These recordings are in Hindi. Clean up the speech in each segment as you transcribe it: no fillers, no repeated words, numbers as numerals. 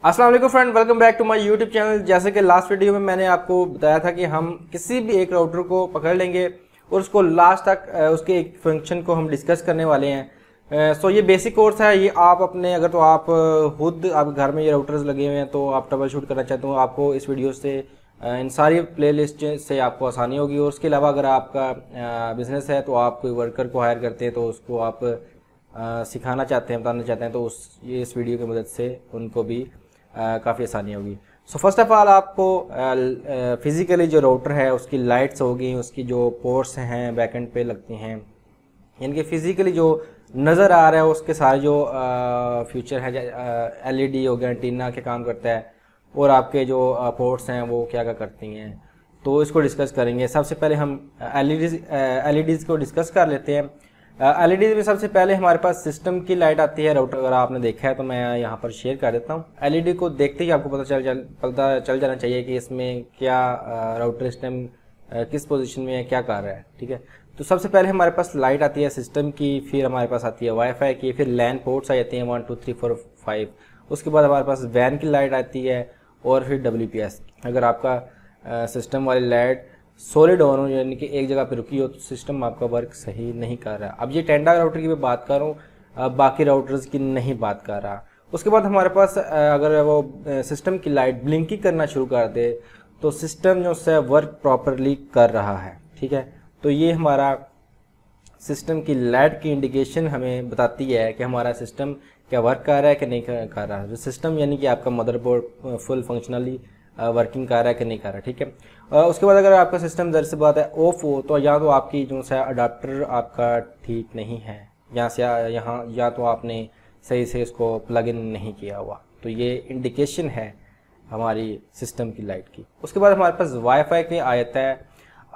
अस्सलाम वालेकुम friend, welcome back to my YouTube channel. जैसे कि लास्ट वीडियो में मैंने आपको बताया था कि हम किसी भी एक राउटर को पकड़ लेंगे और उसको लास्ट तक उसके एक फंक्शन को हम डिस्कस करने वाले हैं। सो ये बेसिक कोर्स है। ये आप अपने अगर तो आप खुद आप घर में ये राउटर्स लगे हुए हैं तो आप ट्रबल शूट करना चाहते हो, आपको इस वीडियो से इन सारी प्लेलिस्ट से आपको आसानी होगी। और उसके अलावा अगर आपका बिजनेस है तो आप कोई वर्कर को हायर करते हैं तो उसको आप सिखाना चाहते हैं, बताना चाहते हैं तो इस वीडियो की मदद से उनको भी काफ़ी आसानी होगी। सो फर्स्ट ऑफ ऑल आपको फिज़िकली जो राउटर है उसकी लाइट्स होगी, उसकी जो पोर्ट्स हैं बैकएंड पे लगती हैं, इनके फिज़िकली जो नज़र आ रहा है उसके सारे जो फ्यूचर है, एलईडी हो गया, एंटीना के काम करता है, और आपके जो पोर्ट्स हैं वो क्या क्या करती हैं, तो इसको डिस्कस करेंगे। सबसे पहले हम एलईडीज़ को डिस्कस कर लेते हैं। एलईडी में सबसे पहले हमारे पास सिस्टम की लाइट आती है। राउटर अगर आपने देखा है तो मैं यहाँ पर शेयर कर देता हूँ। एलईडी को देखते ही आपको पता चल जाना चाहिए कि इसमें क्या राउटर सिस्टम किस पोजीशन में है, क्या कर रहा है। ठीक है, तो सबसे पहले हमारे पास लाइट आती है सिस्टम की, फिर हमारे पास आती है वाईफाई की, फिर लैन पोर्ट्स आ जाती हैं 1 2 3 4 5। उसके बाद हमारे पास वैन की लाइट आती है और फिर WPS। अगर आपका सिस्टम वाली लाइट सॉलिड ऑन हो यानी कि एक जगह पे रुकी हो तो सिस्टम आपका वर्क सही नहीं कर रहा। अब ये टेंडा राउटर की मैं बात कर रहा हूँ, बाकी राउटर्स की नहीं बात कर रहा। उसके बाद हमारे पास अगर वो सिस्टम की लाइट ब्लिंकिंग करना शुरू कर दे तो सिस्टम जो है वर्क प्रॉपरली कर रहा है। ठीक है, तो ये हमारा सिस्टम की लाइट की इंडिकेशन हमें बताती है कि हमारा सिस्टम क्या वर्क कर रहा है कि नहीं कर रहा है। जो सिस्टम यानी कि आपका मदरबोर्ड फुल फंक्शनली वर्किंग कर रहा है कि नहीं कर रहा है। ठीक है, उसके बाद अगर आपका सिस्टम जर से बात है ऑफ हो तो या तो आपकी जो है अडाप्टर आपका ठीक नहीं है, यहाँ से यहाँ या तो आपने सही से इसको प्लग इन नहीं किया हुआ, तो ये इंडिकेशन है हमारी सिस्टम की लाइट की। उसके बाद हमारे पास वाईफाई की आयत है।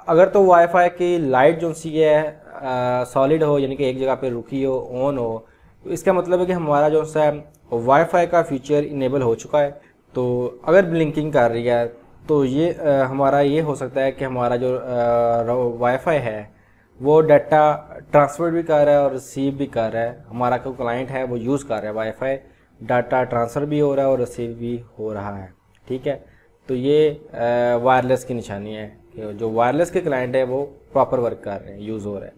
अगर तो वाईफाई की लाइट जो सी है सॉलिड हो यानी कि एक जगह पे रुकी हो, ऑन हो, तो इसका मतलब है कि हमारा जो है वाईफाई का फीचर इनेबल हो चुका है। तो अगर ब्लिंकिंग कर रही है तो ये हमारा ये हो सकता है कि हमारा जो वाईफाई है वो डाटा ट्रांसफर भी कर रहा है और रिसीव भी कर रहा है। हमारा जो क्लाइंट है वो यूज़ कर रहा है वाईफाई, डाटा ट्रांसफ़र भी हो रहा है और रिसीव भी हो रहा है। ठीक है, तो ये वायरलेस की निशानी है कि जो वायरलेस के क्लाइंट है वो प्रॉपर वर्क कर रहे हैं, यूज़ हो रहा है।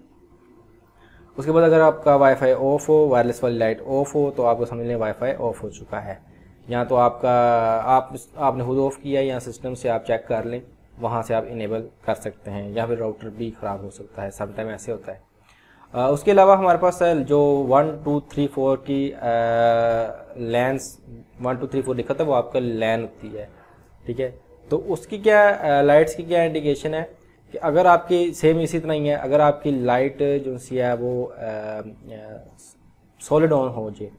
उसके बाद अगर आपका वाईफाई ऑफ हो, वायरलेस वाली लाइट ऑफ हो, तो आपको समझ लें वाईफाई ऑफ हो चुका है। या तो आपने खुद ऑफ किया या सिस्टम से आप चेक कर लें, वहाँ से आप इनेबल कर सकते हैं, या फिर राउटर भी ख़राब हो सकता है, समटाइम ऐसे होता है। उसके अलावा हमारे पास जो 1 2 3 4 की लैंस 1 2 3 4 लिखा था वो आपका लैन होती है। ठीक है, तो उसकी क्या लाइट्स की क्या इंडिकेशन है कि अगर आपकी सेम इसी तरह ही है, अगर आपकी लाइट जो सी है वो सॉलिड ऑन हो जाए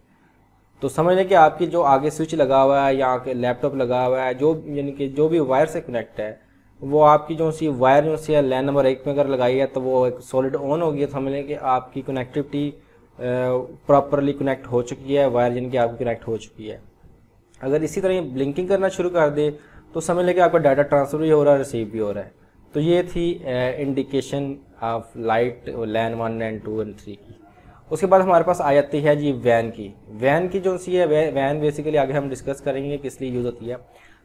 तो समझ लें कि आपकी जो आगे स्विच लगा हुआ है या आगे लैपटॉप लगा हुआ है, जो यानी कि जो भी वायर से कनेक्ट है, वो आपकी जो सी वायर जो सी है लैन नंबर 1 में अगर लगाई है तो वो एक सॉलिड ऑन होगी। तो समझ लें कि आपकी कनेक्टिविटी प्रॉपरली कनेक्ट हो चुकी है, वायर यानी कि आपकी कनेक्ट हो चुकी है। अगर इसी तरह ब्लिंकिंग करना शुरू कर दे तो समझ लें कि आपका डाटा ट्रांसफर भी हो रहा है, रिसीव भी हो रहा है। तो ये थी indication of light LAN 1 and 2 and 3 की। उसके बाद हमारे पास आ जाती है जी वैन की। वैन की जो सी है वैन बेसिकली आगे हम डिस्कस करेंगे किस लिए यूज़ होती है।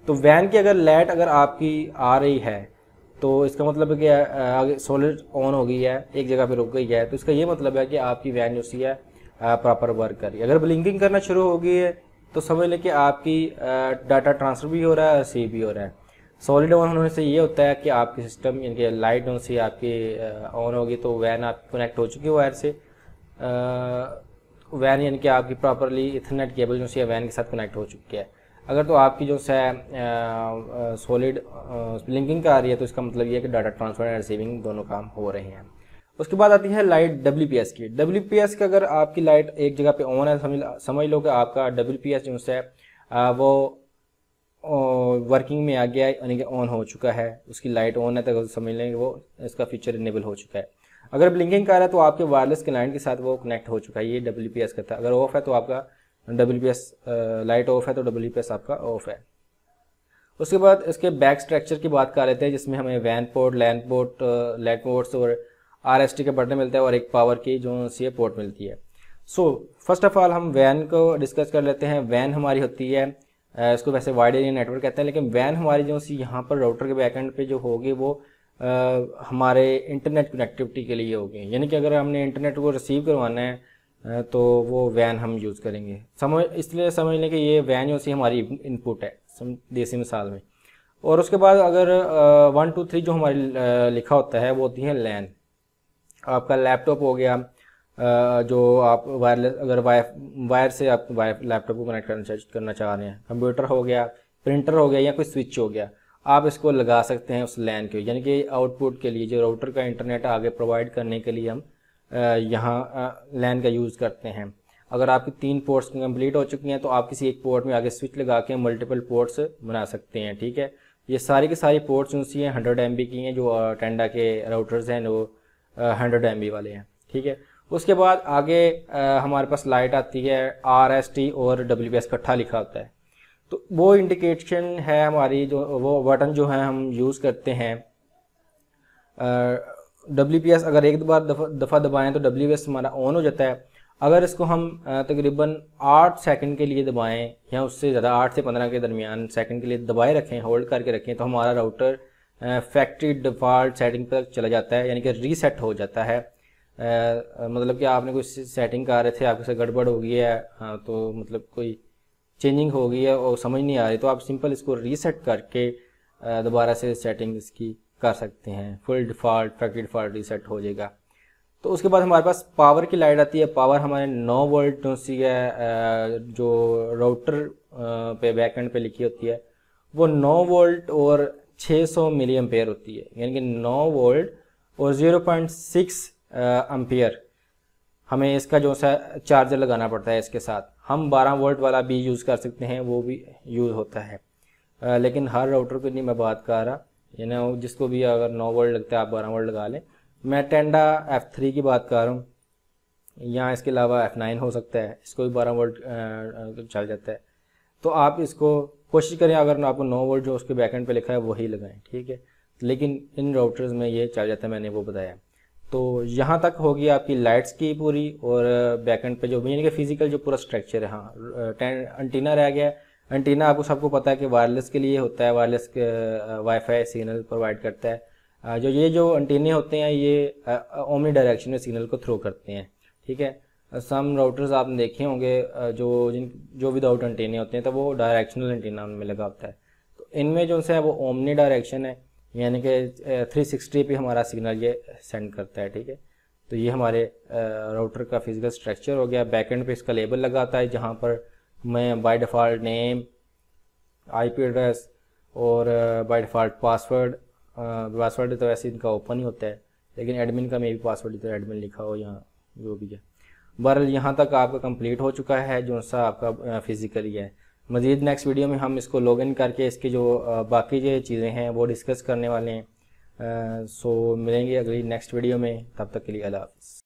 तो वैन की अगर लाइट अगर आपकी आ रही है तो इसका मतलब है कि आगे सॉलिड ऑन हो गई है, एक जगह पे रुक गई है, तो इसका ये मतलब है कि आपकी वैन जो सी है प्रॉपर वर्क कर रही है। अगर ब्लिंकिंग करना शुरू हो गई है तो समझ लें कि आपकी डाटा ट्रांसफ़र भी हो रहा है, रिसीव भी हो रहा है। सॉलिड ऑन होने से ये होता है कि आपकी सिस्टम यानी कि लाइट जो सी आपकी ऑन होगी तो वैन आपकी कनेक्ट हो चुकी है वायर से। वैन यानी कि आपकी प्रॉपरली इथरनेट केबल जो है वैन के साथ कनेक्ट हो चुकी है। अगर तो आपकी जो है सॉलिड ब्लिंकिंग का आ रही है तो इसका मतलब ये है कि डाटा ट्रांसफर एंड रिसीविंग दोनों काम हो रहे हैं। उसके बाद आती है लाइट WPS की। WPS का अगर आपकी लाइट एक जगह पे ऑन है, समझ लो कि आपका WPS जो है वो वर्किंग में आ गया है यानी कि ऑन हो चुका है, उसकी लाइट ऑन है तो समझ लेंगे वो इसका फीचर इनेबल हो चुका है। अगर ब्लिंकिंग कर रहा है तो आपके वायरलेस क्लाइंट के साथ वो कनेक्ट हो चुका है, ये WPS करता है। अगर ऑफ है तो आपका WPS लाइट ऑफ है तो WPS आपका ऑफ है। उसके बाद इसके बैक स्ट्रक्चर की बात कर लेते हैं, जिसमें हमें वैन पोर्ट, लैन पोर्ट, लैट पोर्ट्स और RST के बटन मिलता है और एक पावर की जो सी पोर्ट मिलती है। सो फर्स्ट ऑफ ऑल हम वैन को डिस्कस कर लेते हैं। वैन हमारी होती है इसको वैसे वाइड एरिया नेटवर्क कहते हैं, लेकिन वैन हमारी जो सी यहाँ पर राउटर के बैकएंड पे जो होगी वो हमारे इंटरनेट कनेक्टिविटी के लिए होगी। यानी कि अगर हमने इंटरनेट को रिसीव करवाना है तो वो वैन हम यूज़ करेंगे। इसलिए समझ लें कि ये वैन जो सी हमारी इनपुट है देसी मिसाल में। और उसके बाद अगर 1 2 3 जो हमारी लिखा होता है वो होती है लैन। आपका लैपटॉप हो गया, जो आप वायरलेस अगर वायर से आप लैपटॉप को कनेक्ट करना चाह रहे हैं, कंप्यूटर हो गया, प्रिंटर हो गया या कोई स्विच हो गया, आप इसको लगा सकते हैं उस लैन के। यानी कि आउटपुट के लिए जो राउटर का इंटरनेट आगे प्रोवाइड करने के लिए हम यहाँ लैन का यूज़ करते हैं। अगर आपकी 3 पोर्ट्स कंप्लीट हो चुकी हैं तो आप किसी एक पोर्ट में आगे स्विच लगा के मल्टीपल पोर्ट्स बना सकते हैं। ठीक है, ये सारी की सारी पोर्ट्स उनसी हैं 100 MB की हैं। जो टेंडा के राउटर्स हैं वो 100 MB वाले हैं। ठीक है, उसके बाद आगे हमारे पास लाइट आती है, RST और WPS इकट्ठा लिखा होता है। तो वो इंडिकेशन है हमारी, जो वो बटन जो है हम यूज़ करते हैं। WPS अगर एक दफ़ा दबाएं तो WPS हमारा ऑन हो जाता है। अगर इसको हम तकरीबन 8 सेकंड के लिए दबाएं या उससे ज़्यादा 8 से 15 के दरमियान सेकंड के लिए दबाए रखें, होल्ड करके रखें, तो हमारा राउटर फैक्ट्री डिफ़ॉल्ट सेटिंग पर चला जाता है, यानी कि रीसेट हो जाता है। मतलब कि आपने कोई सेटिंग कर रहे थे, आपसे गड़बड़ हो गई है, हाँ, तो मतलब कोई चेंजिंग हो गई है और समझ नहीं आ रही, तो आप सिंपल इसको रीसेट करके दोबारा से सेटिंग इसकी कर सकते हैं। Full default factory default reset हो जाएगा। तो उसके बाद हमारे पास पावर की लाइट आती है। पावर हमारे 9 वोल्ट सी है, जो राउटर पे बैकएंड पे लिखी होती है वो 9 वोल्ट और 600 मिली एम्पेयर होती है। यानी कि 9 वोल्ट और 0.6 एम्पियर हमें इसका जो सा चार्जर लगाना पड़ता है। इसके साथ हम 12 वोल्ट वाला भी यूज़ कर सकते हैं, वो भी यूज़ होता है। लेकिन हर राउटर की नहीं मैं बात कर रहा, यानी जिसको भी अगर 9 वोल्ट लगता है आप 12 वोल्ट लगा लें। मैं टेंडा F3 की बात कर रहा हूँ, यहाँ इसके अलावा F9 हो सकता है, इसको भी 12 वोल्ट चल जाता है। तो आप इसको कोशिश करें अगर आपको 9 वोल्ट जो उसके बैकएंड पे लिखा है वही लगाएं। ठीक है, लेकिन इन राउटर्स में ये चल जाता है, मैंने वो बताया। तो यहाँ तक होगी आपकी लाइट्स की पूरी, और बैकएंड पे जो यानी कि फिजिकल जो पूरा स्ट्रक्चर है। हाँ, एंटीना रह गया। एंटीना आपको सबको पता है कि वायरलेस के लिए होता है, वायरलेस वाईफाई सिग्नल प्रोवाइड करता है। जो एंटीने होते हैं ये ओमनी डायरेक्शन में सिग्नल को थ्रो करते हैं। ठीक है, सम राउटर्स आपने देखे होंगे जो विदाउट एंटीने होते हैं, तो वो डायरेक्शनल एंटीना उनमें लगा होता है। तो इनमें जो है वो ओमनी डायरेक्शन है, यानी कि 360 पे हमारा सिग्नल ये सेंड करता है। ठीक है, तो ये हमारे राउटर का फिजिकल स्ट्रक्चर हो गया। बैकएंड पे इसका लेबल लगा होता है, जहाँ पर मैं by default name, IP address और बाय डिफ़ॉल्ट पासवर्ड तो वैसे इनका ओपन ही होता है, लेकिन एडमिन का मे भी पासवर्ड तो एडमिन लिखा हो यहाँ जो भी है। बहरहाल यहाँ तक आपका कंप्लीट हो चुका है जो सा आपका फिजिकली है। मज़ीद नेक्स्ट वीडियो में हम इसको लॉगिन करके इसकी जो बाकी जो चीज़ें हैं वो डिस्कस करने वाले हैं। सो मिलेंगे अगली नेक्स्ट वीडियो में, तब तक के लिए अल्लाह हाफ़िज़।